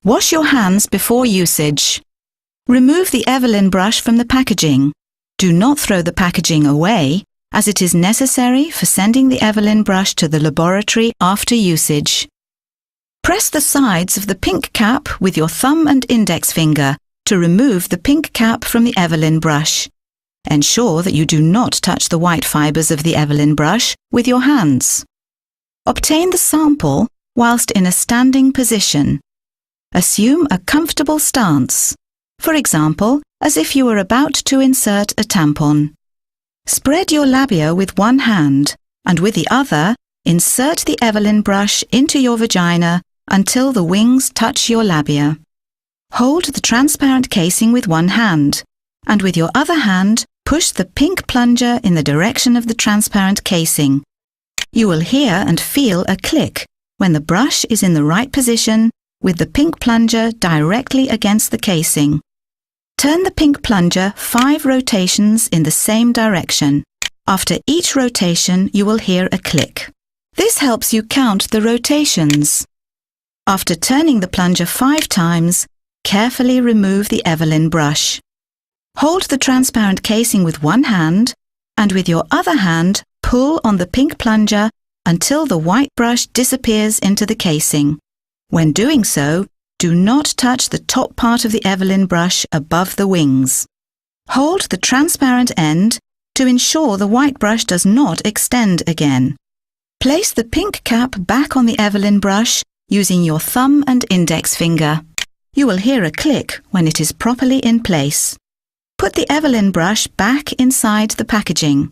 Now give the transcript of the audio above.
Wash your hands before usage. Remove the Evelyn brush from the packaging. Do not throw the packaging away, as it is necessary for sending the Evelyn brush to the laboratory after usage. Press the sides of the pink cap with your thumb and index finger to remove the pink cap from the Evelyn brush. Ensure that you do not touch the white fibres of the Evelyn brush with your hands. Obtain the sample whilst in a standing position. Assume a comfortable stance, for example, as if you were about to insert a tampon. Spread your labia with one hand and with the other, insert the Evelyn brush into your vagina until the wings touch your labia. Hold the transparent casing with one hand and with your other hand, push the pink plunger in the direction of the transparent casing. You will hear and feel a click when the brush is in the right position with the pink plunger directly against the casing. Turn the pink plunger 5 rotations in the same direction. After each rotation, you will hear a click. This helps you count the rotations. After turning the plunger 5 times, carefully remove the Evelyn brush. Hold the transparent casing with one hand and with your other hand pull on the pink plunger until the white brush disappears into the casing. When doing so, do not touch the top part of the Evelyn brush above the wings. Hold the transparent end to ensure the white brush does not extend again. Place the pink cap back on the Evelyn brush using your thumb and index finger. You will hear a click when it is properly in place. Put the Evelyn brush back inside the packaging.